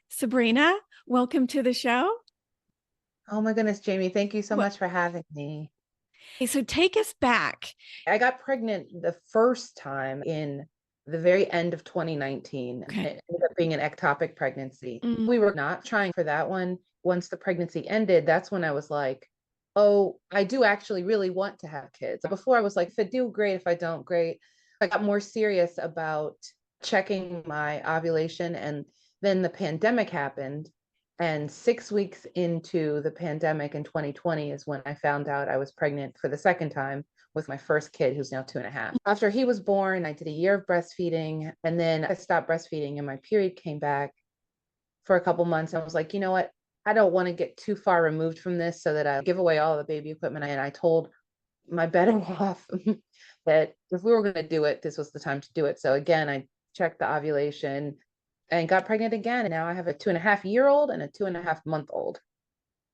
Sabrina, welcome to the show. Oh my goodness, Jamie, thank you so Well, much for having me. so take us back. I got pregnant the first time in the very end of 2019. Okay. It ended up being an ectopic pregnancy. Mm, We were not trying for that one. Once the pregnancy ended, that's when I was like, oh, I do actually really want to have kids. Before I was like, if I do, great. If I don't, great. I got more serious about checking my ovulation. And then the pandemic happened. And 6 weeks into the pandemic in 2020 is when I found out I was pregnant for the second time with my first kid, who's now 2.5. After he was born, I did a year of breastfeeding, and then I stopped breastfeeding, and my period came back for a couple months. I was like, you know what? I don't want to get too far removed from this so that I give away all the baby equipment. And I told my better half that if we were going to do it, this was the time to do it. So again, I checked the ovulation and got pregnant again. And now I have a 2.5-year-old and a 2.5-month old.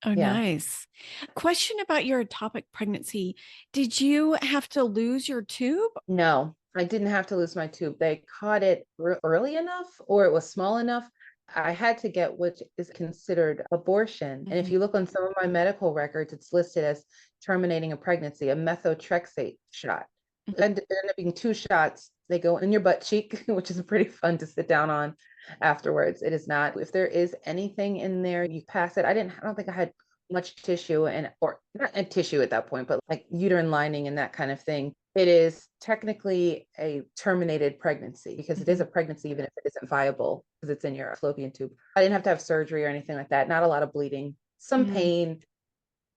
oh, Yeah. nice. Question about your ectopic pregnancy. Did you have to lose your tube? No, I didn't have to lose my tube. They caught it early enough or it was small enough. I had to get what is considered abortion. And if Mhm. you look on some of my medical records, it's listed as terminating a pregnancy, a methotrexate shot. And it ended up being two shots. They go in your butt cheek, which is pretty fun to sit down on afterwards. It is not, if there is anything in there, you pass it. I don't think I had much tissue and, or not a tissue at that point, but like uterine lining and that kind of thing. It is technically a terminated pregnancy because it is Mhm. a pregnancy, even if it isn't viable because it's in your fallopian tube. I didn't have to have surgery or anything like that. Not a lot of bleeding, some Mhm. pain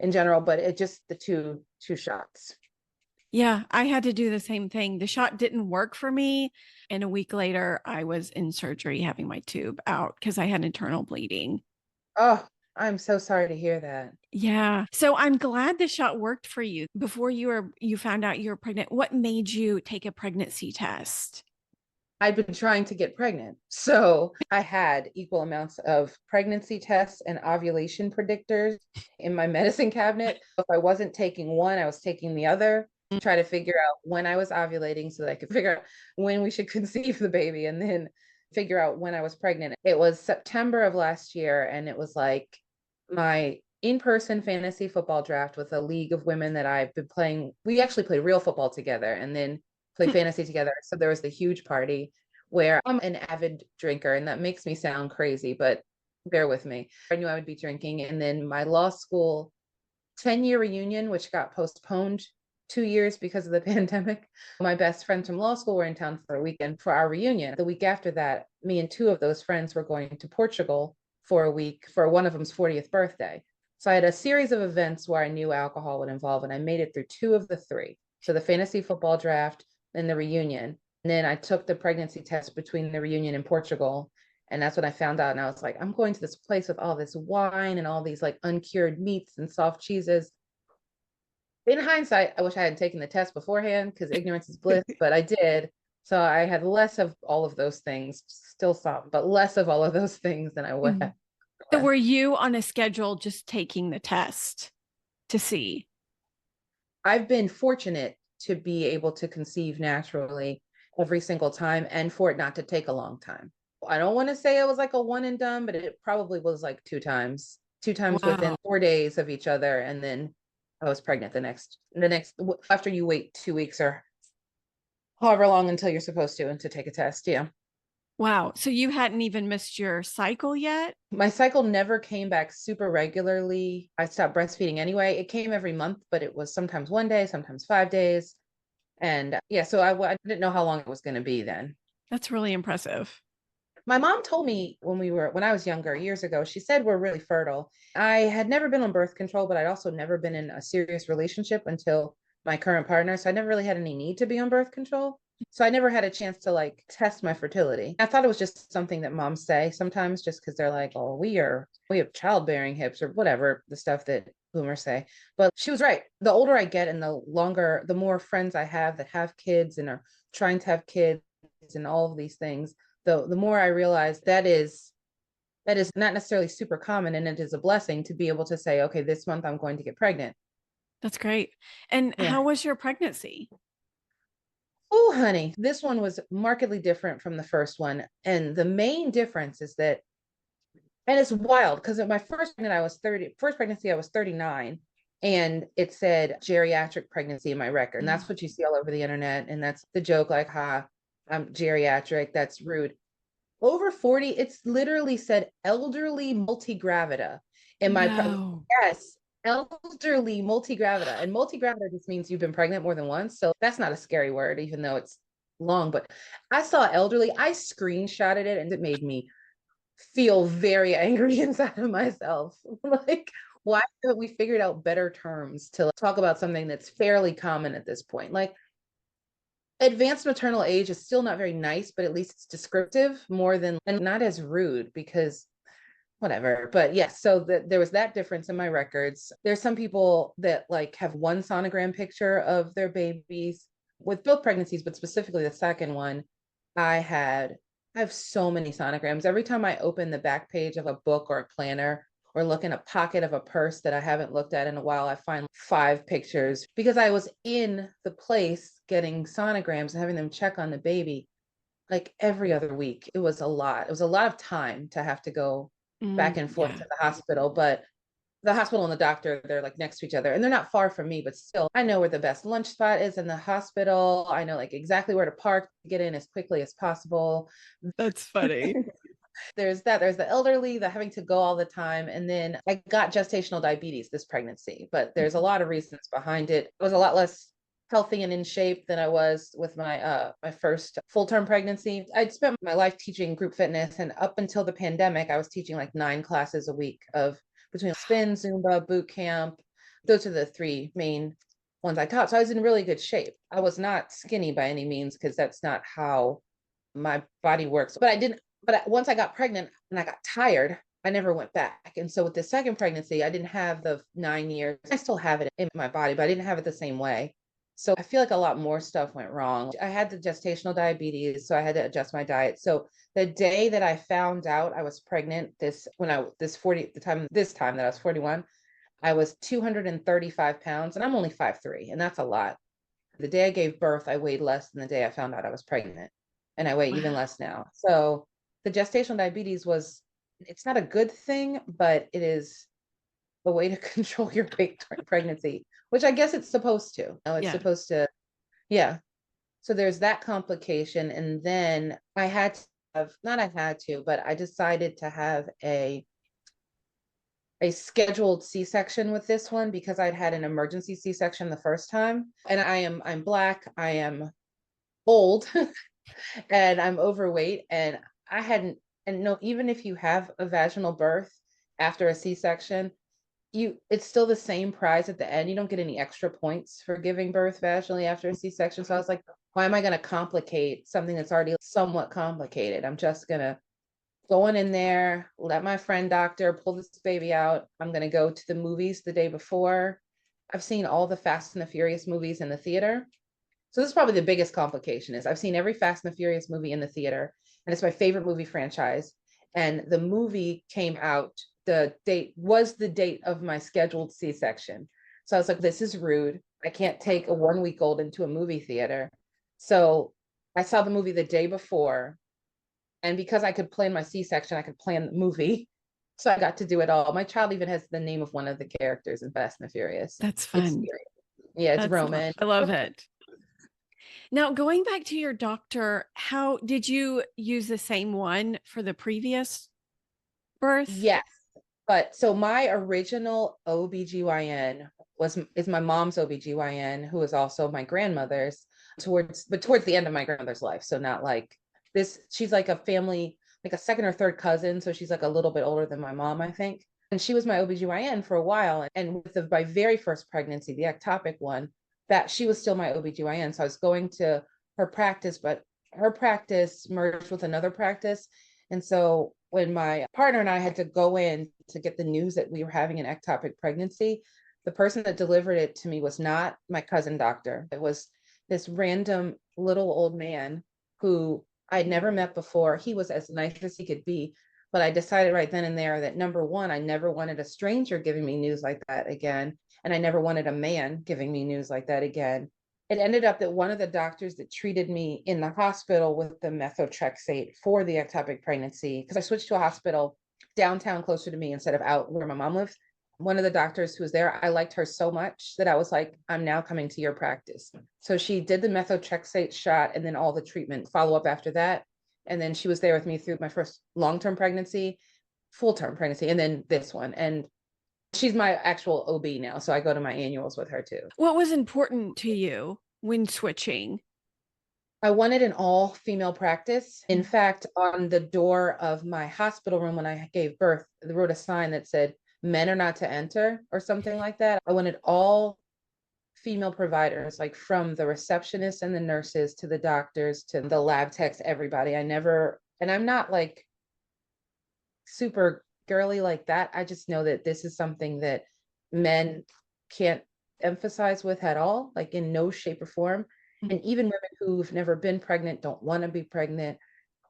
in general, but it just the two shots. Yeah, I had to do the same thing. The shot didn't work for me. And a week later, I was in surgery having my tube out because I had internal bleeding. Oh, I'm so sorry to hear that. Yeah. So I'm glad the shot worked for you. Before you found out you were pregnant, what made you take a pregnancy test? I'd been trying to get pregnant. So I had equal amounts of pregnancy tests and ovulation predictors in my medicine cabinet. If I wasn't taking one, I was taking the other to try to figure out when I was ovulating so that I could figure out when we should conceive the baby and then figure out when I was pregnant. It was September of last year, and it was like my in-person fantasy football draft with a league of women that I've been playing. We actually played real football together and then play fantasy together. So there was the huge party where I'm an avid drinker, and that makes me sound crazy, but bear with me. I knew I would be drinking. And then my law school 10-year reunion, which got postponed 2 years because of the pandemic. My best friends from law school were in town for a weekend for our reunion. The week after that, me and two of those friends were going to Portugal for a week for one of them's 40th birthday. So I had a series of events where I knew alcohol would involve, and I made it through two of the three. So the fantasy football draft and the reunion. And then I took the pregnancy test between the reunion in Portugal. And that's when I found out. And I was like, I'm going to this place with all this wine and all these like uncured meats and soft cheeses. In hindsight, I wish I had taken the test beforehand because ignorance is bliss, but I did. So I had less of all of those things, still some, but less of all of those things than I would Mhm. have. So were you on a schedule just taking the test to see? I've been fortunate to be able to conceive naturally every single time and for it not to take a long time. I don't want to say it was like a one and done, but it probably was like two times within Wow. 4 days of each other. And then I was pregnant the next, after you wait 2 weeks or however long until you're supposed to and to take a test. Yeah. Wow. So you hadn't even missed your cycle yet? My cycle never came back super regularly. I stopped breastfeeding anyway. It came every month, but it was sometimes one day, sometimes 5 days. And yeah, so I didn't know how long it was going to be then. That's really impressive. My mom told me when I was younger, years ago, she said we're really fertile. I had never been on birth control, but I'd also never been in a serious relationship until my current partner. So I never really had any need to be on birth control. So I never had a chance to like test my fertility. I thought it was just something that moms say sometimes just because they're like, oh, we have childbearing hips or whatever, the stuff that boomers say. But she was right. The older I get and the more friends I have that have kids and are trying to have kids and all of these things, the more I realize that is not necessarily super common, and it is a blessing to be able to say, okay, this month I'm going to get pregnant. That's great. And Yeah. how was your pregnancy? Oh, honey, this one was markedly different from the first one. And the main difference is that And it's wild because at my first pregnancy, I was 39. And it said geriatric pregnancy in my record. And that's what you see all over the internet. And that's the joke, like, ha, I'm geriatric. That's rude. Over 40, it's literally said elderly multigravida in No. yes, elderly multigravida. And multigravida just means you've been pregnant more than once. So that's not a scary word, even though it's long. But I saw elderly, I screenshotted it and it made me feel very angry inside of myself. Like, why haven't we figured out better terms to talk about something that's fairly common at this point? Like, advanced maternal age is still not very nice, but at least it's descriptive more than, and not as rude, because whatever. But yes, so there was that difference in my records. There's some people that like have one sonogram picture of their babies with both pregnancies, but specifically the second one. I had I have so many sonograms. Every time I open the back page of a book or a planner or look in a pocket of a purse that I haven't looked at in a while, I find 5 pictures because I was in the place getting sonograms and having them check on the baby like every other week. It was a lot. It was a lot of time to have to go back and forth Yeah. to the hospital, but the hospital and the doctor, they're like next to each other and they're not far from me, but still I know where the best lunch spot is in the hospital. I know like exactly where to park to get in as quickly as possible. That's funny. There's the elderly, the having to go all the time. And then I got gestational diabetes this pregnancy, but there's a lot of reasons behind it. I was a lot less healthy and in shape than I was with my first full-term pregnancy. I'd spent my life teaching group fitness, and up until the pandemic, I was teaching like 9 classes a week of between spin, Zumba, boot camp. Those are the 3 main ones I taught. So I was in really good shape. I was not skinny by any means because that's not how my body works. But once I got pregnant and I got tired, I never went back. And so with the second pregnancy, I didn't have the 9 years. I still have it in my body, but I didn't have it the same way. So I feel like a lot more stuff went wrong. I had the gestational diabetes, so I had to adjust my diet. So the day that I found out I was pregnant, this time that I was 41, I was 235 pounds and I'm only 5'3", and that's a lot. The day I gave birth, I weighed less than the day I found out I was pregnant. And I weigh even Wow. less now. So the gestational diabetes it's not a good thing, but it is a way to control your weight during pregnancy, which I guess it's supposed to. It's Yeah. supposed to, yeah. So there's that complication. And then not I had to, but I decided to have a scheduled C-section with this one because I'd had an emergency C-section the first time. And I'm Black, I am old, and I'm overweight, and I hadn't, and no, even if you have a vaginal birth after a C-section, it's still the same prize at the end. You don't get any extra points for giving birth vaginally after a C-section. So I was like, why am I going to complicate something that's already somewhat complicated? I'm just going to go in there, let my friend doctor pull this baby out. I'm going to go to the movies the day before. I've seen all the Fast and the Furious movies in the theater. So this is probably the biggest complication is I've seen every Fast and the Furious movie in the theater, and it's my favorite movie franchise. And the movie came out, the date was the date of my scheduled C-section. So I was like, this is rude. I can't take a 1 week old into a movie theater. So I saw the movie the day before. And because I could plan my C-section, I could plan the movie. So I got to do it all. My child even has the name of one of the characters in Fast and the Furious. That's It's fun. scary. Yeah, it's Roman. I love it. Now, going back to your doctor, how did you use the same one for the previous birth? Yes. But so my original OBGYN is my mom's OBGYN, who is also my grandmother's towards the end of my grandmother's life. So not like this, she's like a family, like a second or third cousin. So she's like a little bit older than my mom, I think. And she was my OBGYN for a while. And with my very first pregnancy, the ectopic one, that she was still my OBGYN. So I was going to her practice, but her practice merged with another practice. And so when my partner and I had to go in to get the news that we were having an ectopic pregnancy, the person that delivered it to me was not my cousin doctor. It was this random little old man who I'd never met before. He was as nice as he could be. But I decided right then and there that number one, I never wanted a stranger giving me news like that again. And I never wanted a man giving me news like that again. It ended up that one of the doctors that treated me in the hospital with the methotrexate for the ectopic pregnancy, because I switched to a hospital downtown closer to me instead of out where my mom lives. One of the doctors who was there, I liked her so much that I was like, I'm now coming to your practice. So she did the methotrexate shot and then all the treatment follow up after that. And then she was there with me through my first long-term pregnancy, full-term pregnancy, and then this one. And she's my actual OB now. So I go to my annuals with her too. What was important to you when switching? I wanted an all female practice. In fact, on the door of my hospital room when I gave birth, they wrote a sign that said, men are not to enter or something like that. I wanted all female providers, like from the receptionists and the nurses to the doctors to the lab techs, everybody. I never, and I'm not like super girly like that. I just know that this is something that men can't emphasize with at all, like in no shape or form. And even women who've never been pregnant, don't want to be pregnant,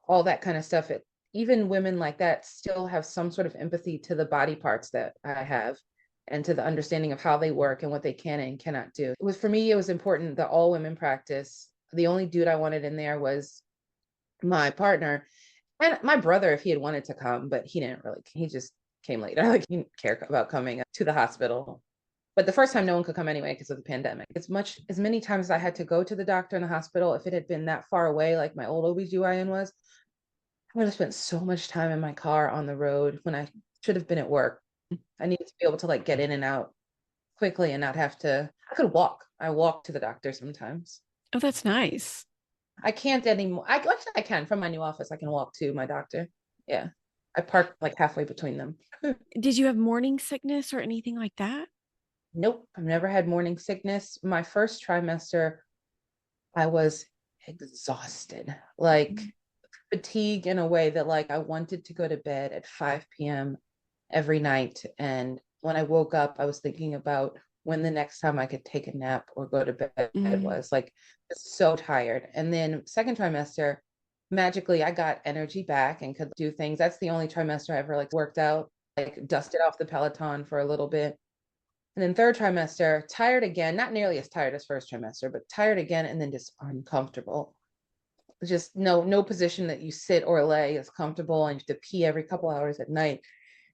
all that kind of stuff. Even women like that still have some sort of empathy to the body parts that I have and to the understanding of how they work and what they can and cannot do. It was, for me, it was important that all women practice. The only dude I wanted in there was my partner and my brother, if he had wanted to come, but he didn't really, he just came later. Like he didn't care about coming to the hospital. But the first time no one could come anyway because of the pandemic. As many times as I had to go to the doctor in the hospital, if it had been that far away, like my old OBGYN was, I would have spent so much time in my car on the road when I should have been at work. I needed to be able to like get in and out quickly and not have to, I could walk. I walk to the doctor sometimes. Oh, that's nice. I can't anymore. Actually, I can from my new office. I can walk to my doctor. Yeah. I park like halfway between them. Did you have morning sickness or anything like that? Nope. I've never had morning sickness. My first trimester, I was exhausted, like fatigue in a way that like I wanted to go to bed at 5 p.m. every night. And when I woke up, I was thinking about when the next time I could take a nap or go to bed Mm. was like so tired. And then second trimester, magically I got energy back and could do things. That's the only trimester I ever like worked out, like dusted off the Peloton for a little bit. And then third trimester, tired again, not nearly as tired as first trimester, but tired again and then just uncomfortable. Just no position that you sit or lay is comfortable and you have to pee every couple hours at night.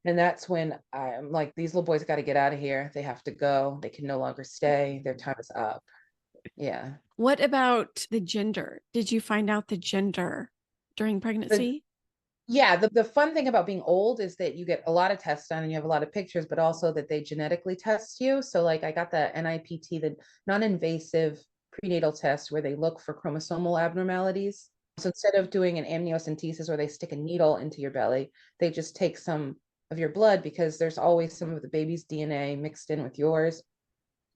And that's when I'm like, these little boys got to get out of here. They have to go. They can no longer stay. Their time is up. Yeah. What about the gender? Did you find out the gender during The, pregnancy? yeah. The fun thing about being old is that you get a lot of tests done and you have a lot of pictures, but also that they genetically test you. So like I got the NIPT, the non-invasive prenatal test where they look for chromosomal abnormalities. So instead of doing an amniocentesis where they stick a needle into your belly, they just take some of your blood because there's always some of the baby's DNA mixed in with yours.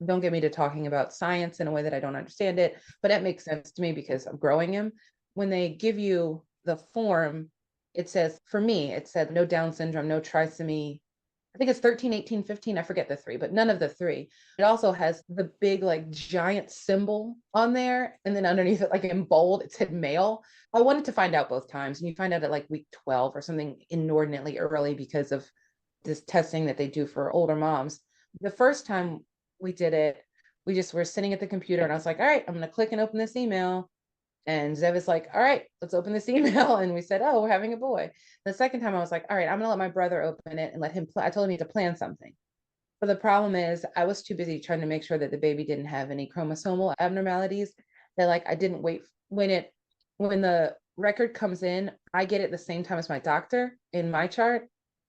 Don't get me to talking about science in a way that I don't understand it, but it makes sense to me because I'm growing him. When they give you the form, it says, for me, it said no Down syndrome, no trisomy. I think it's 13, 18, 15. I forget the three, but none of the three. It also has the big, like, giant symbol on there. And then underneath it, like in bold, it said male. I wanted to find out both times. And you find out at like week 12 or something inordinately early because of this testing that they do for older moms. The first time we did it, we just were sitting at the computer and I was like, all right, I'm going to click and open this email. And Zev is like, all right, let's open this email. And we said, oh, we're having a boy. The second time I was like, all right, I'm going to let my brother open it and let him play. I told him he had to plan something. But the problem is I was too busy trying to make sure that the baby didn't have any chromosomal abnormalities that like I didn't wait when the record comes in, I get it the same time as my doctor in my chart.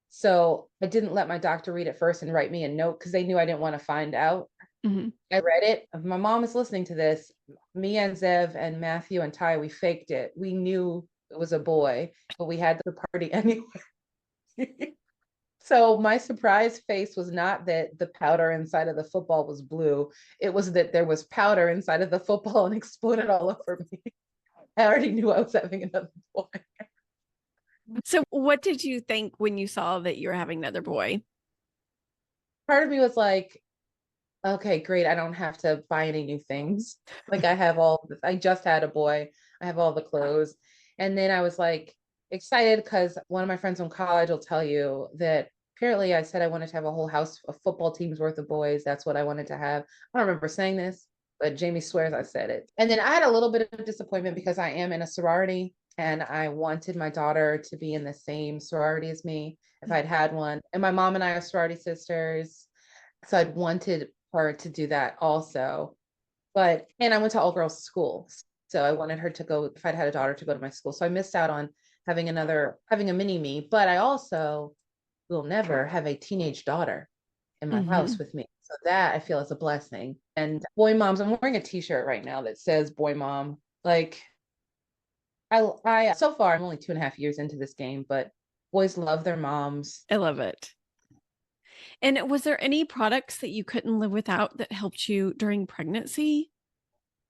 So I didn't let my doctor read it first and write me a note because they knew I didn't want to find out. Mm-hmm. I read it. If my mom is listening to this, me and Zev and Matthew and Ty, we faked it. We knew it was a boy, but we had the party anyway. So my surprise face was not that the powder inside of the football was blue. It was that there was powder inside of the football and exploded all over me. I already knew I was having another boy. So, what did you think when you saw that you were having another boy? Part of me was like, okay, great. I don't have to buy any new things. Like I just had a boy. I have all the clothes. And then I was like excited because one of my friends from college will tell you that apparently I said I wanted to have a whole house of football teams worth of boys. That's what I wanted to have. I don't remember saying this, but Jamie swears I said it. And then I had a little bit of disappointment because I am in a sorority And I wanted my daughter to be in the same sorority as me if I'd had one. And my mom and I are sorority sisters. So I'd wanted her to do that also. And I went to all girls school. So I wanted her to go, if I'd had a daughter, to go to my school. So I missed out on having a mini me, but I also will never have a teenage daughter in my house Hmm. with me. So that I feel is a blessing. And boy moms, I'm wearing a t-shirt right now that says boy mom. Like I so far I'm only 2.5 years into this game, but boys love their moms. I love it. And was there any products that you couldn't live without that helped you during pregnancy?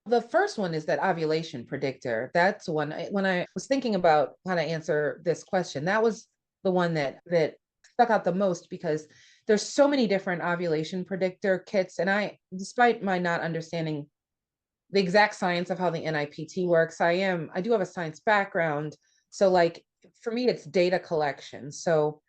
The first one is that ovulation predictor. That's one when I was thinking about how to answer this question, that was the one that stuck out the most because there's so many different ovulation predictor kits. And I, despite my not understanding the exact science of how the NIPT works, I do have a science background. So like for me, it's data collection. So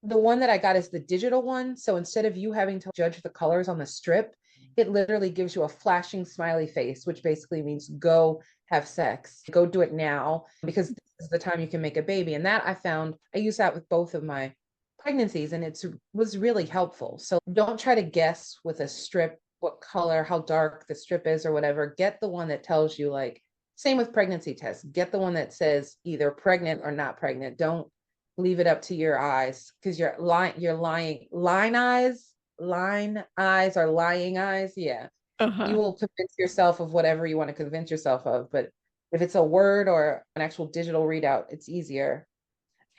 the one that I got is the digital one. So instead of you having to judge the colors on the strip, it literally gives you a flashing smiley face, which basically means go have sex, go do it now, because this is the time you can make a baby. And that I found, I use that with both of my pregnancies, and it was really helpful. So don't try to guess with a strip what color, how dark the strip is or whatever. Get the one that tells you, like, same with pregnancy tests. Get the one that says either pregnant or not pregnant. Don't leave it up to your eyes because you're lying line eyes or lying eyes. Yeah. You Uh-huh. will convince yourself of whatever you want to convince yourself of. But if it's a word or an actual digital readout, it's easier.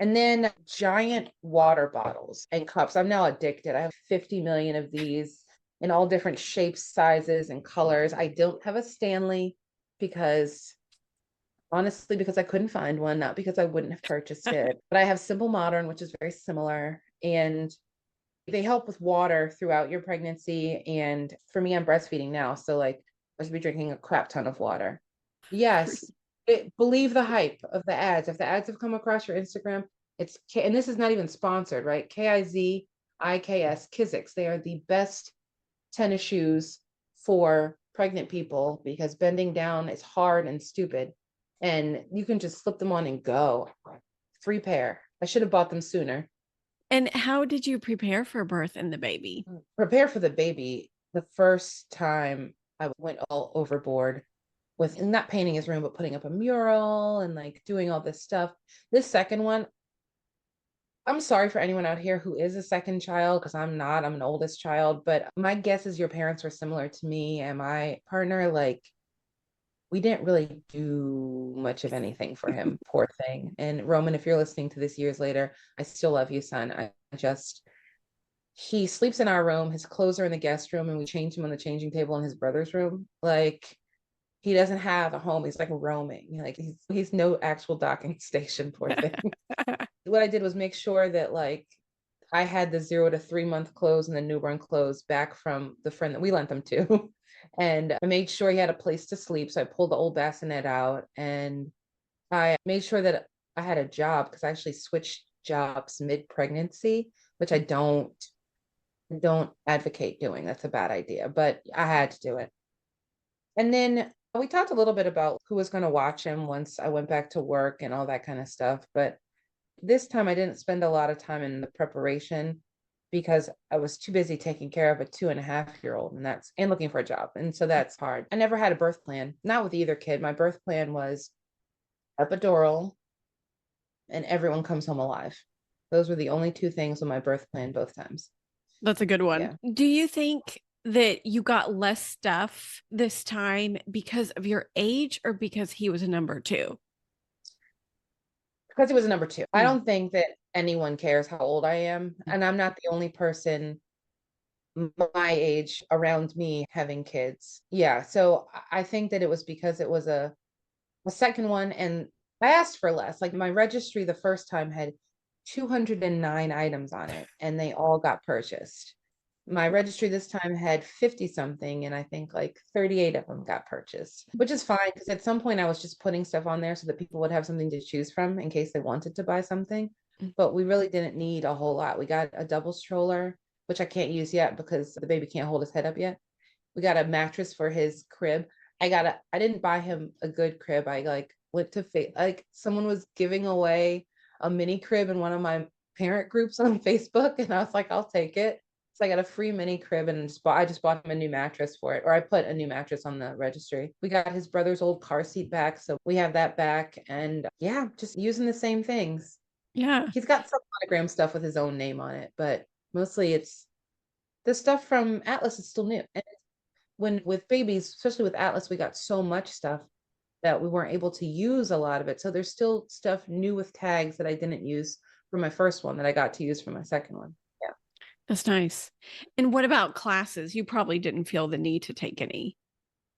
And then giant water bottles and cups. I'm now addicted. I have 50 million of these in all different shapes, sizes, and colors. I don't have a Stanley because honestly, because I couldn't find one, not because I wouldn't have purchased it. But I have Simple Modern, which is very similar, and they help with water throughout your pregnancy. And for me, I'm breastfeeding now, so like I should be drinking a crap ton of water. Yes, believe the hype of the ads. If the ads have come across your Instagram, and this is not even sponsored, right? Kiziks, Kiziks. They are the best tennis shoes for pregnant people because bending down is hard and stupid. And you can just slip them on and go. Free pair. I should have bought them sooner. And how did you prepare for birth and the baby? Prepare for the baby. The first time I went all overboard with not painting his room, but putting up a mural and like doing all this stuff. This second one, I'm sorry for anyone out here who is a second child because I'm not. I'm an oldest child, but my guess is your parents were similar to me and my partner. Like, we didn't really do much of anything for him, poor thing. And Roman, if you're listening to this years later, I still love you, son. I just, he sleeps in our room. His clothes are in the guest room, and we change him on the changing table in his brother's room. Like, he doesn't have a home. He's like roaming. Like he's no actual docking station, poor thing. What I did was make sure that like I had the 0 to 3 month clothes and the newborn clothes back from the friend that we lent them to. And I made sure he had a place to sleep. So I pulled the old bassinet out and I made sure that I had a job because I actually switched jobs mid-pregnancy, which I don't advocate doing. That's a bad idea, but I had to do it. And then we talked a little bit about who was going to watch him once I went back to work and all that kind of stuff. But this time I didn't spend a lot of time in the preparation because I was too busy taking care of a 2.5-year-old and looking for a job. And so that's hard. I never had a birth plan, not with either kid. My birth plan was epidural and everyone comes home alive. Those were the only two things on my birth plan both times. That's a good one. Yeah. Do you think that you got less stuff this time because of your age or because he was a number two? Because he was a number two. I Mm. don't think that anyone cares how old I am. And I'm not the only person my age around me having kids. Yeah. So I think that it was because it was a second one and I asked for less. Like my registry the first time had 209 items on it and they all got purchased. My registry this time had 50 something and I think like 38 of them got purchased, which is fine because at some point I was just putting stuff on there so that people would have something to choose from in case they wanted to buy something. But we really didn't need a whole lot. We got a double stroller, which I can't use yet because the baby can't hold his head up yet. We got a mattress for his crib. I didn't buy him a good crib. I like went to like someone was giving away a mini crib in one of my parent groups on Facebook, and I was like, I'll take it. So I got a free mini crib, and I just bought him a new mattress for it, or I put a new mattress on the registry. We got his brother's old car seat back, so we have that back, and yeah, just using the same things. Yeah. He's got some monogram stuff with his own name on it, but mostly it's the stuff from Atlas is still new. And when with babies, especially with Atlas, we got so much stuff that we weren't able to use a lot of it. So there's still stuff new with tags that I didn't use for my first one that I got to use for my second one. Yeah. That's nice. And what about classes? You probably didn't feel the need to take any.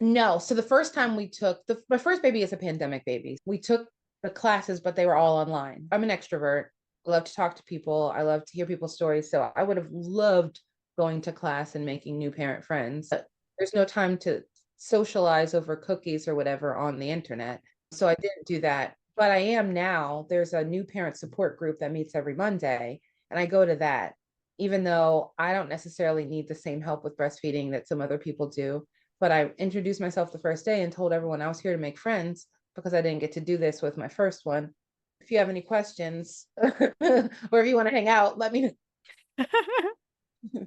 No. So the first time we took my first baby is a pandemic baby. We took the classes, but they were all online. I'm an extrovert. I love to talk to people. I love to hear people's stories. So I would have loved going to class and making new parent friends. But there's no time to socialize over cookies or whatever on the internet. So I didn't do that. But I am now. There's a new parent support group that meets every Monday, and I go to that, even though I don't necessarily need the same help with breastfeeding that some other people do. But I introduced myself the first day and told everyone I was here to make friends because I didn't get to do this with my first one. If you have any questions or if you want to hang out, let me know.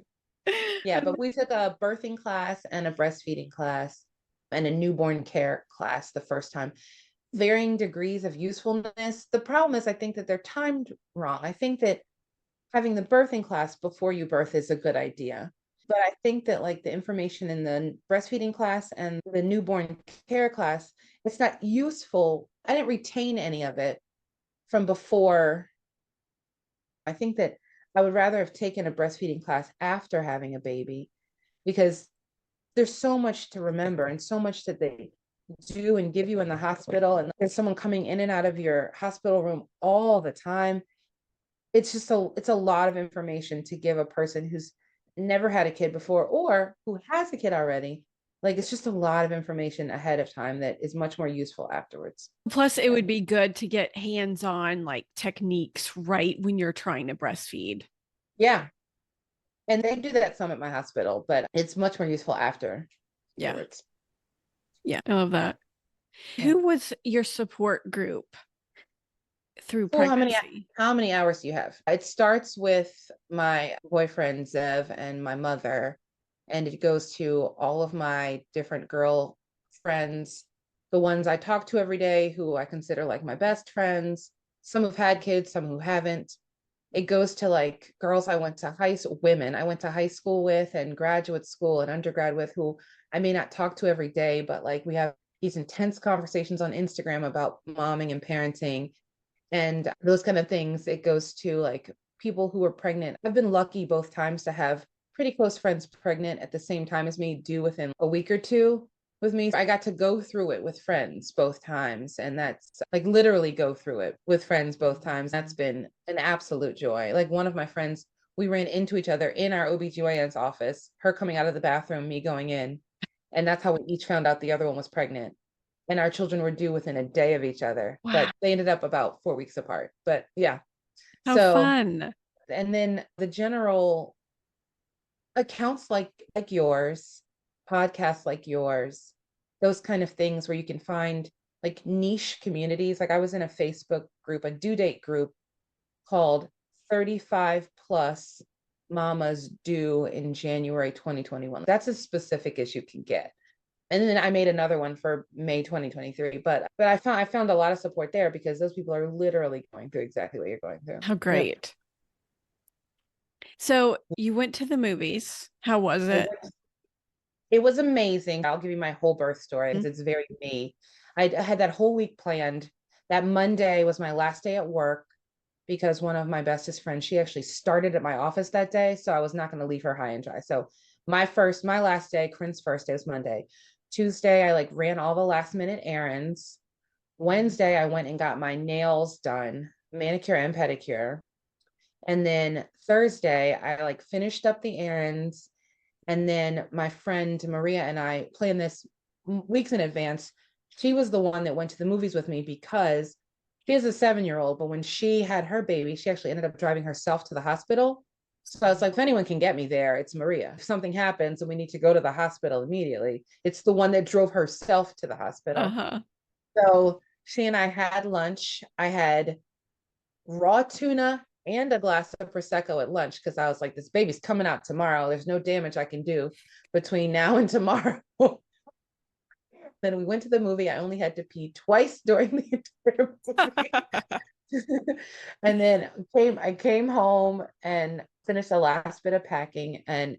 Yeah, but we took a birthing class and a breastfeeding class and a newborn care class the first time. Varying degrees of usefulness. The problem is, I think that they're timed wrong. I think that having the birthing class before you birth is a good idea. But I think that like the information in the breastfeeding class and the newborn care class, it's not useful. I didn't retain any of it from before. I think that I would rather have taken a breastfeeding class after having a baby because there's so much to remember and so much that they do and give you in the hospital. And there's someone coming in and out of your hospital room all the time. It's a lot of information to give a person who's never had a kid before or who has a kid already. Like it's just a lot of information ahead of time that is much more useful afterwards. Plus, it would be good to get hands-on like techniques right when you're trying to breastfeed. Yeah. And they do that some at my hospital, but it's much more useful after. Yeah. Afterwards. Yeah. I love that. Yeah. Who was your support group through Well, pregnancy? how many hours do you have? It starts with my boyfriend Zev and my mother, and it goes to all of my different girl friends, the ones I talk to every day, who I consider like my best friends. Some who've had kids, some who haven't. It goes to like girls I went to women I went to high school with and graduate school and undergrad with, who I may not talk to every day, but like we have these intense conversations on Instagram about momming and parenting and those kind of things. It goes to like people who are pregnant. I've been lucky both times to have pretty close friends pregnant at the same time as me, due within a week or two with me. I got to go through it with friends both times. And that's like literally go through it with friends both times. That's been an absolute joy. Like one of my friends, we ran into each other in our OBGYN's office, her coming out of the bathroom, me going in. And that's how we each found out the other one was pregnant. And our children were due within a day of each other, Wow. but they ended up about 4 weeks apart. But yeah. How So, fun. and then the general accounts like yours, podcasts like yours, those kind of things where you can find like niche communities. Like I was in a Facebook group, a due date group called 35 plus mamas due in January 2021. That's as specific as you can get. And then I made another one for May 2023. But I found a lot of support there because those people are literally going through exactly what you're going through. How great. So you went to the movies. How was it? It was amazing. I'll give you my whole birth story because it's very me. I had that whole week planned. That Monday was my last day at work because one of my bestest friends, she actually started at my office that day. So I was not going to leave her high and dry. So my last day, Corinne's first day was Monday. Tuesday, I like ran all the last minute errands. Wednesday, I went and got my nails done, manicure and pedicure. And then Thursday, I like finished up the errands. And then my friend Maria and I planned this weeks in advance. She was the one that went to the movies with me because she is a 7-year-old, but when she had her baby, she actually ended up driving herself to the hospital. So I was like, if anyone can get me there, it's Maria. If something happens and we need to go to the hospital immediately, it's the one that drove herself to the hospital. Uh-huh. So She and I had lunch. I had raw tuna and a glass of Prosecco at lunch because I was like, this baby's coming out tomorrow. There's no damage I can do between now and tomorrow. Then we went to the movie. I only had to pee twice during the entire movie. And then I came home and finished the last bit of packing, and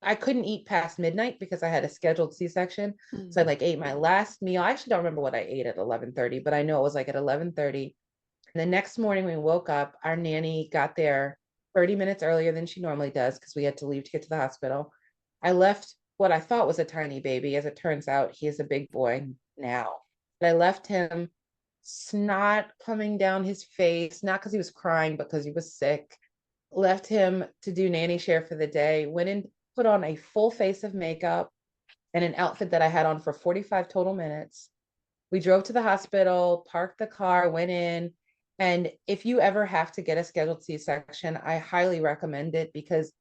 I couldn't eat past midnight because I had a scheduled C-section. So I like ate my last meal. I actually don't remember what I ate at 11:30, but I know it was like at 11:30. And the next morning we woke up, our nanny got there 30 minutes earlier than she normally does because we had to leave to get to the hospital. I left what I thought was a tiny baby. As it turns out, he is a big boy now. But I left him snot coming down his face, not because he was crying, but because he was sick. Left him to do nanny share for the day, went and put on a full face of makeup and an outfit that I had on for 45 total minutes. We drove to the hospital, parked the car, went in. And if you ever have to get a scheduled C-section, I highly recommend it because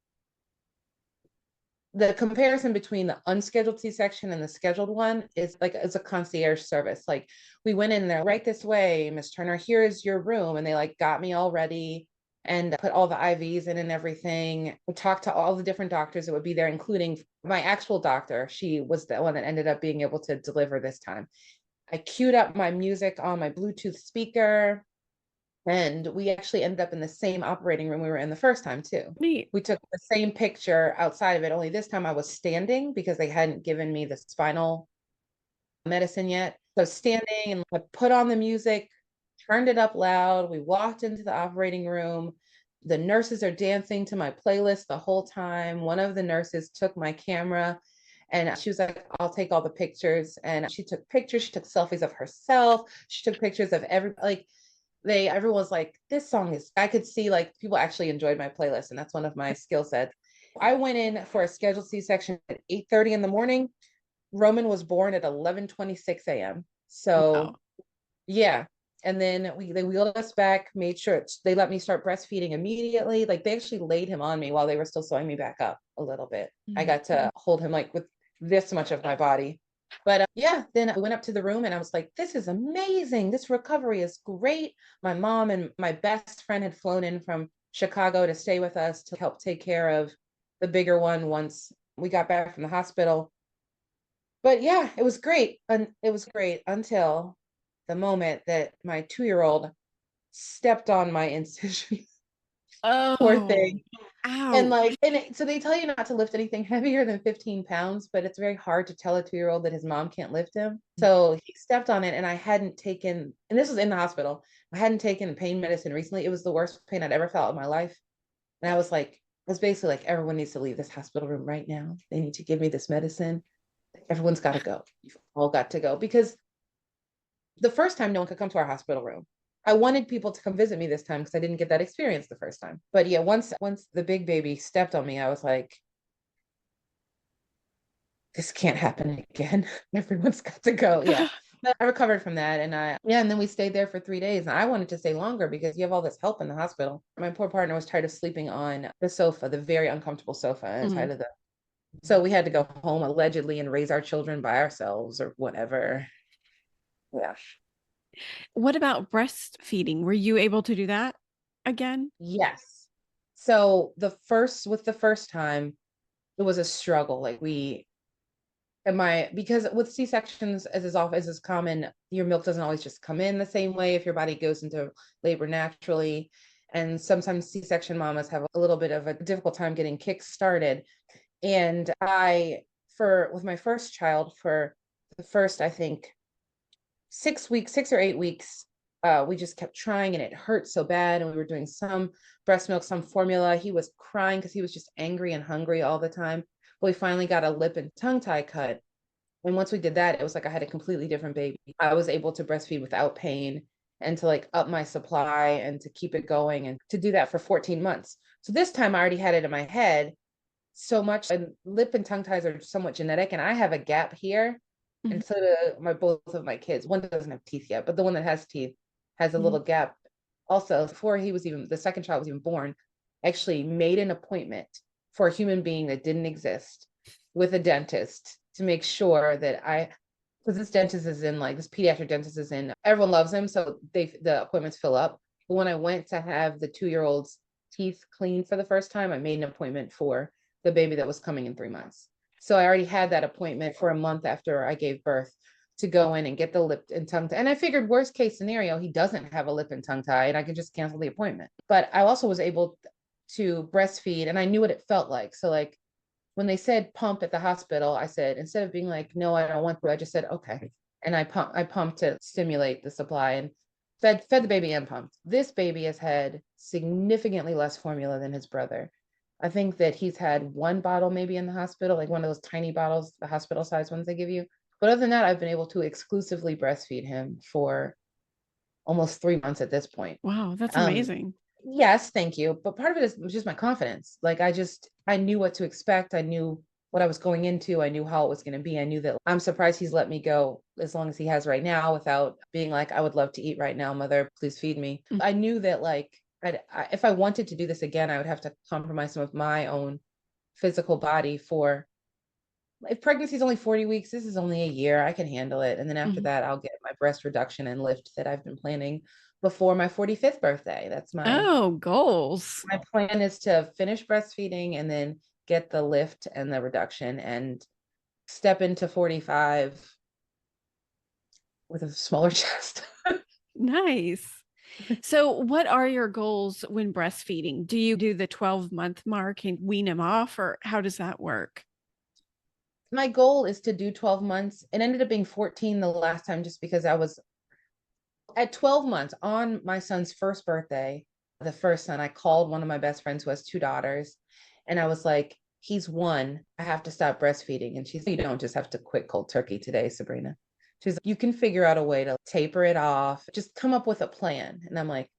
the comparison between the unscheduled C-section and the scheduled one is like it's a concierge service. Like we went in there right this way, Miss Turner, here is your room. And they like got me all ready and put all the IVs in and everything. We talked to all the different doctors that would be there, including my actual doctor. She was the one that ended up being able to deliver this time. I queued up my music on my Bluetooth speaker. And we actually ended up in the same operating room we were in the first time too. Neat. We took the same picture outside of it, only this time I was standing because they hadn't given me the spinal medicine yet. So standing, and I put on the music, turned it up loud. We walked into the operating room. The nurses are dancing to my playlist the whole time. One of the nurses took my camera and she was like, I'll take all the pictures. And she took pictures. She took selfies of herself. She took pictures of everyone's like, this song is, I could see like people actually enjoyed my playlist, and that's one of my skill sets. I went in for a scheduled C-section at 8:30 in the morning. Roman was born at 11:26 a.m. So Wow. yeah. And then they wheeled us back, made sure they let me start breastfeeding immediately. Like they actually laid him on me while they were still sewing me back up a little bit. I got to hold him like with this much of my body. But yeah, then I went up to the room and I was like, this is amazing. This recovery is great. My mom and my best friend had flown in from Chicago to stay with us to help take care of the bigger one once we got back from the hospital. But yeah, it was great. And it was great until the moment that my 2-year-old stepped on my incision. Poor Oh, thing. And ouch. like, so they tell you not to lift anything heavier than 15 pounds, but it's very hard to tell a 2-year-old that his mom can't lift him. So he stepped on it, and I hadn't taken, and this was in the hospital, I hadn't taken pain medicine recently. It was the worst pain I'd ever felt in my life. And I was like, I was basically like, everyone needs to leave this hospital room right now. They need to give me this medicine. Everyone's got to go. You've all got to go. Because the first time no one could come to our hospital room. I wanted people to come visit me this time because I didn't get that experience the first time. But yeah, once the big baby stepped on me, I was like, this can't happen again. Everyone's got to go. Yeah. But I recovered from that. And and then we stayed there for 3 days. And I wanted to stay longer because you have all this help in the hospital. My poor partner was tired of sleeping on the sofa, the very uncomfortable sofa inside of the. So we had to go home allegedly and raise our children by ourselves or whatever. Yeah. What about breastfeeding? Were you able to do that again? Yes. So with the first time, it was a struggle. Like because with C-sections, as is common, your milk doesn't always just come in the same way if your body goes into labor naturally. And sometimes C-section mamas have a little bit of a difficult time getting kick started. And with my first child, for the first, I think, 6 weeks, 6 or 8 weeks, we just kept trying and it hurt so bad. And we were doing some breast milk, some formula. He was crying because he was just angry and hungry all the time. But we finally got a lip and tongue tie cut. And once we did that, it was like I had a completely different baby. I was able to breastfeed without pain and to like up my supply and to keep it going and to do that for 14 months. So this time I already had it in my head so much. And lip and tongue ties are somewhat genetic. And I have a gap here. And so do both of my kids. One doesn't have teeth yet, but the one that has teeth has a little gap. Also, before the second child was even born, actually made an appointment for a human being that didn't exist with a dentist to make sure that because this dentist is in like this pediatric dentist is in, everyone loves him. So the appointments fill up. But when I went to have the 2-year-old's teeth cleaned for the first time, I made an appointment for the baby that was coming in 3 months. So I already had that appointment for a month after I gave birth to go in and get the lip and tongue tie. And I figured worst case scenario, he doesn't have a lip and tongue tie and I could just cancel the appointment. But I also was able to breastfeed and I knew what it felt like. So like when they said pump at the hospital, I said, instead of being like, no, I don't want to, I just said, okay. And I pumped to stimulate the supply and fed the baby and pumped. This baby has had significantly less formula than his brother. I think that he's had one bottle maybe in the hospital, like one of those tiny bottles, the hospital size ones they give you. But other than that, I've been able to exclusively breastfeed him for almost 3 months at this point. Wow, that's Um, amazing. yes, thank you. But part of it is just my confidence. Like I knew what to expect. I knew what I was going into. I knew how it was going to be. I knew that I'm surprised he's let me go as long as he has right now without being like, I would love to eat right now, mother, please feed me. Mm. I knew that like if I wanted to do this again, I would have to compromise some of my own physical body for, if pregnancy is only 40 weeks, this is only a year. I can handle it. And then after Mhm. that, I'll get my breast reduction and lift that I've been planning before my 45th birthday. That's Oh, goals. my plan is to finish breastfeeding and then get the lift and the reduction and step into 45 with a smaller chest. Nice. So, what are your goals when breastfeeding? Do you do the 12-month mark and wean them off, or how does that work? My goal is to do 12 months. It ended up being 14 the last time just because I was at 12 months on my son's first birthday. The first son, I called one of my best friends who has 2 daughters, and I was like, he's one. I have to stop breastfeeding. And she's, you don't just have to quit cold turkey today, Sabrina. She's like, you can figure out a way to taper it off. Just come up with a plan. And I'm like,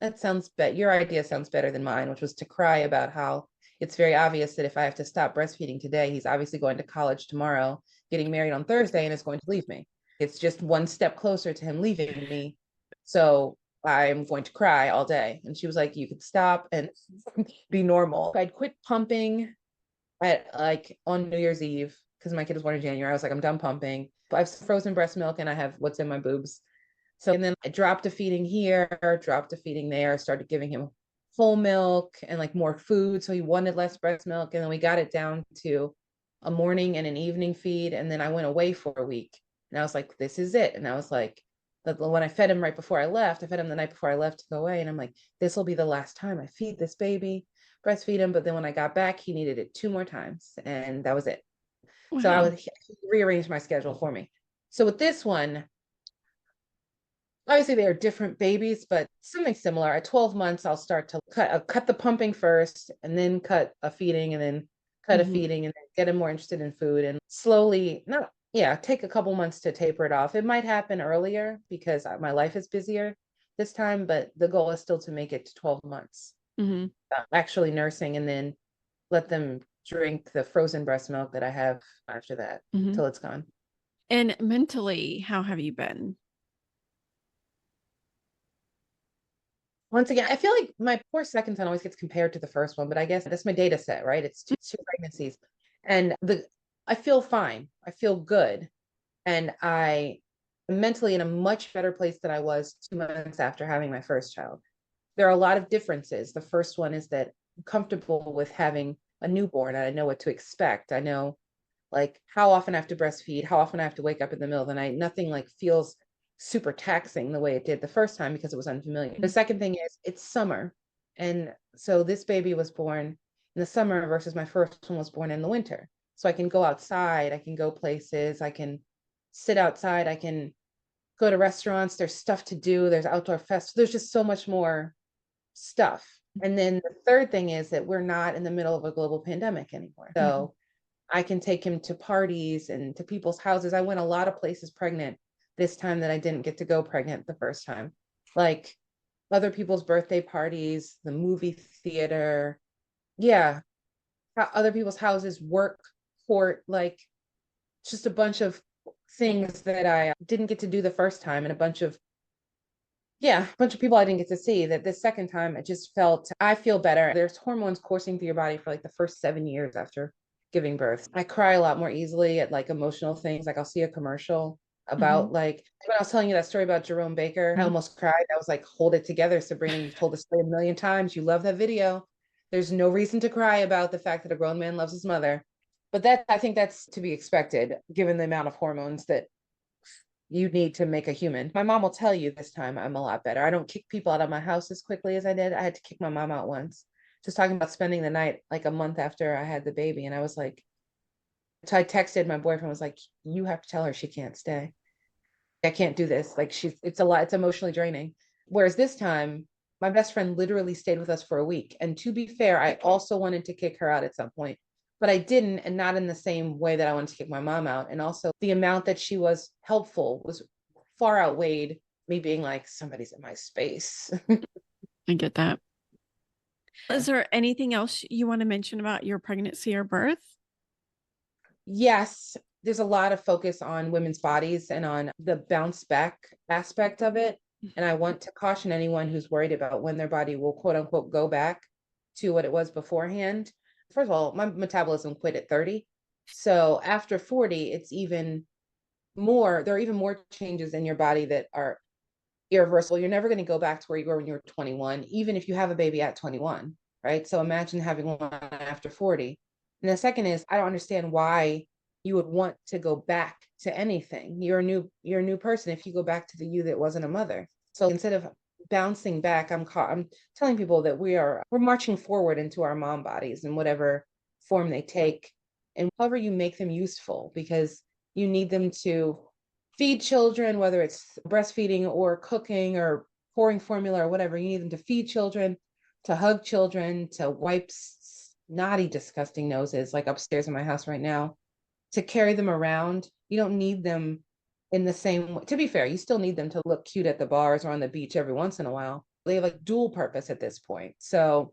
that sounds better. Your idea sounds better than mine, which was to cry about how it's very obvious that if I have to stop breastfeeding today, he's obviously going to college tomorrow, getting married on Thursday, and is going to leave me. It's just one step closer to him leaving me. So I'm going to cry all day. And she was like, you could stop and be normal. I'd quit pumping at like on New Year's Eve because my kid was born in January. I was like, I'm done pumping. But I have frozen breast milk and I have what's in my boobs. So, and then I dropped a feeding here, dropped a feeding there, started giving him whole milk and like more food. So he wanted less breast milk. And then we got it down to a morning and an evening feed. And then I went away for a week and I was like, this is it. And I was like, but when I fed him right before I left, I fed him the night before I left to go away. And I'm like, this will be the last time I feed this baby, breastfeed him. But then when I got back, he needed it 2 more times and that was it. So I Wow. would rearrange my schedule for me. So with this one, obviously they are different babies, but something similar. At 12 months, I'll start to cut the pumping first, and then cut a feeding, and then cut a Mhm. feeding, and then get him more interested in food, and slowly, not yeah, take a couple months to taper it off. It might happen earlier because my life is busier this time, but the goal is still to make it to 12 months, Mhm. actually nursing, and then let them drink the frozen breast milk that I have after that Mhm. till it's gone. And mentally, how have you been? Once again, I feel like my poor second son always gets compared to the first one, but I guess that's my data set, right? It's two pregnancies. And I feel fine. I feel good. And I am mentally in a much better place than I was 2 months after having my first child. There are a lot of differences. The first one is that I'm comfortable with having a newborn and I know what to expect. I know like how often I have to breastfeed, how often I have to wake up in the middle of the night. Nothing like feels super taxing the way it did the first time because it was unfamiliar. The Mhm. second thing is it's summer. And so this baby was born in the summer versus my first one was born in the winter. So I can go outside, I can go places, I can sit outside, I can go to restaurants, there's stuff to do, there's outdoor festivals, there's just so much more stuff. And then the third thing is that we're not in the middle of a global pandemic anymore. Mhm. So I can take him to parties and to people's houses. I went a lot of places pregnant this time that I didn't get to go pregnant the first time. Like other people's birthday parties, the movie theater. Yeah, other people's houses, work, court, like just a bunch of things that I didn't get to do the first time and a bunch of people I didn't get to see that this second time I just felt I feel better. There's hormones coursing through your body for like the first 7 years after giving birth. I cry a lot more easily at like emotional things. Like I'll see a commercial about like when I was telling you that story about Jerome Baker, I almost cried. I was like, hold it together, Sabrina. You've told the story a million times. You love that video. There's no reason to cry about the fact that a grown man loves his mother. But that I think that's to be expected given the amount of hormones that you need to make a human. My mom will tell you this time I'm a lot better. I don't kick people out of my house as quickly as I did. I had to kick my mom out once. Just talking about spending the night like a month after I had the baby. And I was like, so I texted my boyfriend, was like, you have to tell her she can't stay. I can't do this. Like it's a lot, it's emotionally draining. Whereas this time, my best friend literally stayed with us for a week. And to be fair, I also wanted to kick her out at some point, but I didn't, and not in the same way that I wanted to kick my mom out. And also the amount that she was helpful was far outweighed me being like, somebody's in my space. I get that. Is there anything else you want to mention about your pregnancy or birth? Yes, there's a lot of focus on women's bodies and on the bounce back aspect of it. And I want to caution anyone who's worried about when their body will quote unquote go back to what it was beforehand. First of all, my metabolism quit at 30. So after 40, it's even more, there are even more changes in your body that are irreversible. You're never going to go back to where you were when you were 21, even if you have a baby at 21, right? So imagine having one after 40. And the second is, I don't understand why you would want to go back to anything. You're a new person if you go back to the you that wasn't a mother. So instead of bouncing back, I'm telling people that we're marching forward into our mom bodies in whatever form they take, and however you make them useful, because you need them to feed children, whether it's breastfeeding or cooking or pouring formula or whatever. You need them to feed children, to hug children, to wipe snotty, disgusting noses like upstairs in my house right now, to carry them around. You don't need them in the same way. To be fair, you still need them to look cute at the bars or on the beach every once in a while. They have like dual purpose at this point. So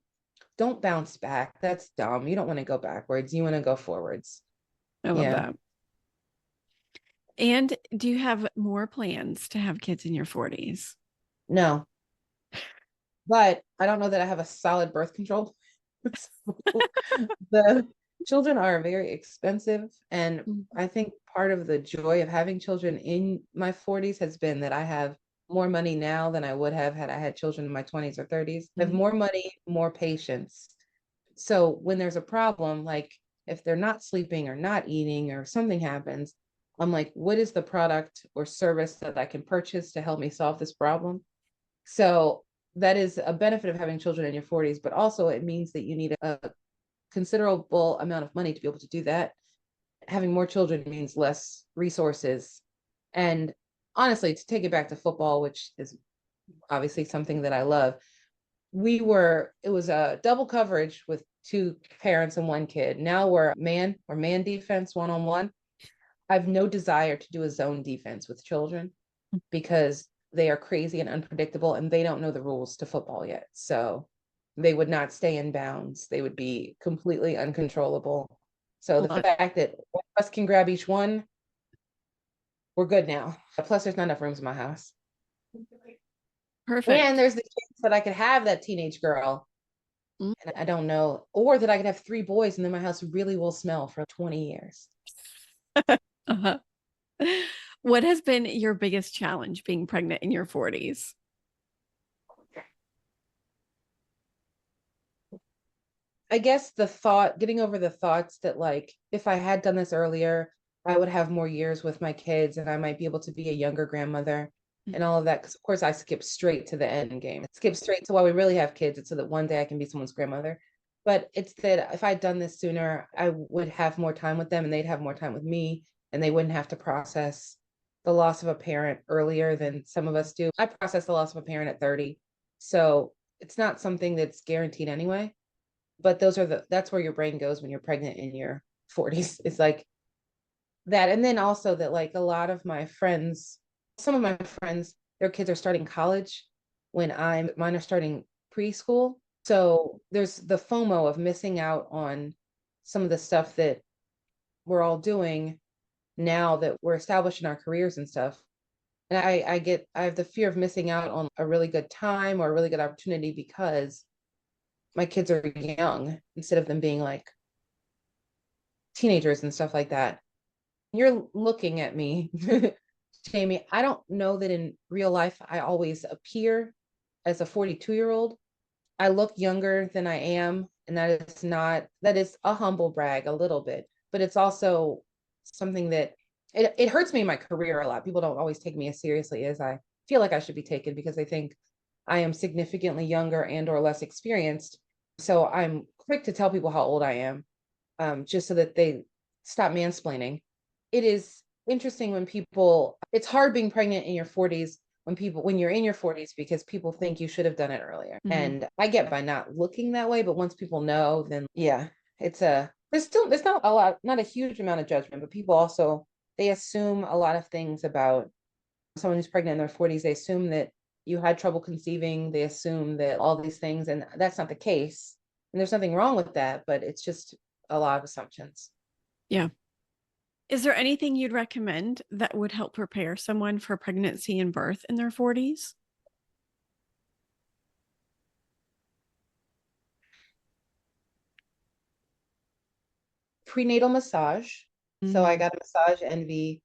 don't bounce back. That's dumb. You don't want to go backwards. You want to go forwards. I love Yeah. that. And do you have more plans to have kids in your 40s? No, but I don't know that I have a solid birth control. The children are very expensive. And I think part of the joy of having children in my 40s has been that I have more money now than I would have had I had children in my 20s or 30s. I have more money, more patience. So when there's a problem, like if they're not sleeping or not eating or something happens, I'm like, what is the product or service that I can purchase to help me solve this problem? So that is a benefit of having children in your 40s, but also it means that you need a considerable amount of money to be able to do that. Having more children means less resources. And honestly, to take it back to football, which is obviously something that I love, it was a double coverage with two parents and one kid. Now we're man defense one-on-one. I have no desire to do a zone defense with children because they are crazy and unpredictable and they don't know the rules to football yet. So they would not stay in bounds. They would be completely uncontrollable. So the fact that one of us can grab each one, we're good now. Plus, there's not enough rooms in my house. Perfect. And there's the chance that I could have that teenage girl. And I don't know, or that I could have three boys and then my house really will smell for 20 years. Uh-huh. What has been your biggest challenge being pregnant in your 40s? I guess getting over the thoughts that like, if I had done this earlier, I would have more years with my kids and I might be able to be a younger grandmother and all of that. Because of course I skipped straight to the end game. Skip straight to why we really have kids. It's so that one day I can be someone's grandmother. But it's that if I'd done this sooner, I would have more time with them and they'd have more time with me and they wouldn't have to process the loss of a parent earlier than some of us do. I processed the loss of a parent at 30. So it's not something that's guaranteed anyway, but that's where your brain goes when you're pregnant in your 40s. It's like that. And then also that like some of my friends, their kids are starting college when mine are starting preschool. So there's the FOMO of missing out on some of the stuff that we're all doing now that we're established in our careers and stuff. And I have the fear of missing out on a really good time or a really good opportunity because my kids are young instead of them being like teenagers and stuff like that. You're looking at me Jamie, I don't know that in real life I always appear as a 42-year-old. I look younger than I am, and that is a humble brag a little bit, but it's also something that it hurts me in my career a lot. People don't always take me as seriously as I feel like I should be taken because they think I am significantly younger and or less experienced. So I'm quick to tell people how old I am, just so that they stop mansplaining. It is interesting when people, it's hard being pregnant in your 40s when you're in your 40s because people think you should have done it earlier. Mhm. And I get by not looking that way, but once people know, then yeah, there's not a lot, not a huge amount of judgment, but people also they assume a lot of things about someone who's pregnant in their 40s. They assume that you had trouble conceiving, they assume that all these things, and that's not the case. And there's nothing wrong with that, but it's just a lot of assumptions. Yeah. Is there anything you'd recommend that would help prepare someone for pregnancy and birth in their 40s? Prenatal massage. So I Mm. got a Massage Envy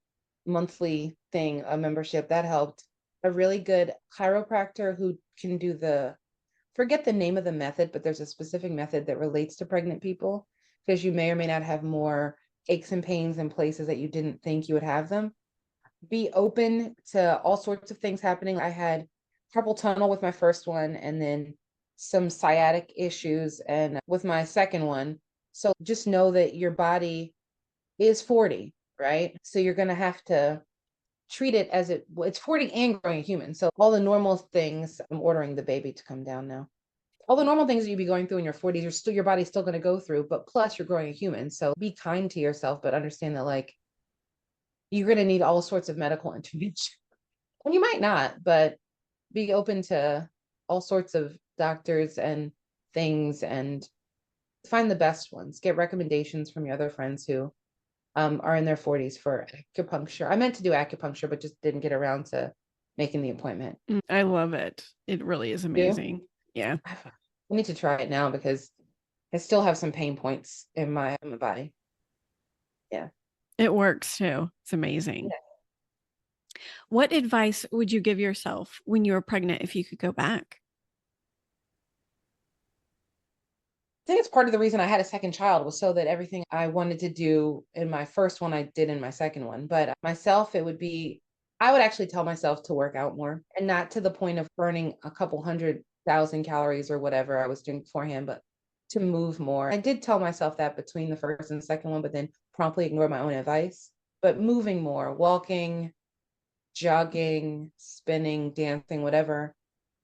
monthly thing, a membership that helped. A really good chiropractor who can do forget the name of the method, but there's a specific method that relates to pregnant people because you may or may not have more aches and pains in places that you didn't think you would have them. Be open to all sorts of things happening. I had carpal tunnel with my first one and then some sciatic issues and with my second one. So just know that your body is 40, right? So you're going to have to treat it as it's 40 and growing a human. So all the normal things, I'm ordering the baby to come down now. All the normal things that you'd be going through in your 40s, your body's still going to go through, but plus you're growing a human. So be kind to yourself, but understand that like you're going to need all sorts of medical intervention. And you might not, but be open to all sorts of doctors and things and find the best ones. Get recommendations from your other friends who are in their 40s for acupuncture. I meant to do acupuncture, but just didn't get around to making the appointment. I love it. It really is You? amazing. Yeah. I need to try it now because I still have some pain points in my body. Yeah. It works too. It's amazing. What advice would you give yourself when you were pregnant if you could go back? I think it's part of the reason I had a second child was so that everything I wanted to do in my first one, I did in my second one. But myself, I would actually tell myself to work out more and not to the point of burning a couple 100,000 calories or whatever I was doing beforehand, but to move more. I did tell myself that between the first and the second one, but then promptly ignored my own advice. But moving more, walking, jogging, spinning, dancing, whatever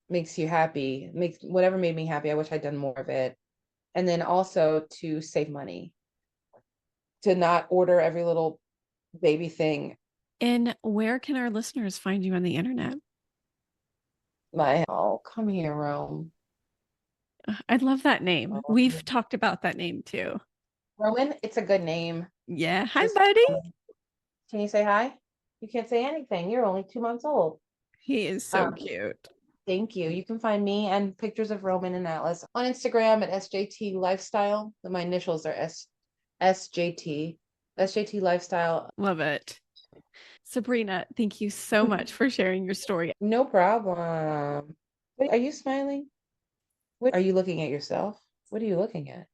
makes you happy, makes whatever made me happy. I wish I'd done more of it. And then also to save money, to not order every little baby thing. And where can our listeners find you on the internet? Oh, come here, Rome. I love that name. Oh. We've talked about that name too. Roman, it's a good name. Yeah. Hi, Just buddy. can you say hi? You can't say anything. You're only 2 months old. He is so Um, cute. Thank you. You can find me and pictures of Roman and Atlas on Instagram at SJT Lifestyle. My initials are SJT. SJT Lifestyle. Love it. Sabrina, thank you so much for sharing your story. No problem. Wait, are you smiling? What are you looking at yourself? What are you looking at?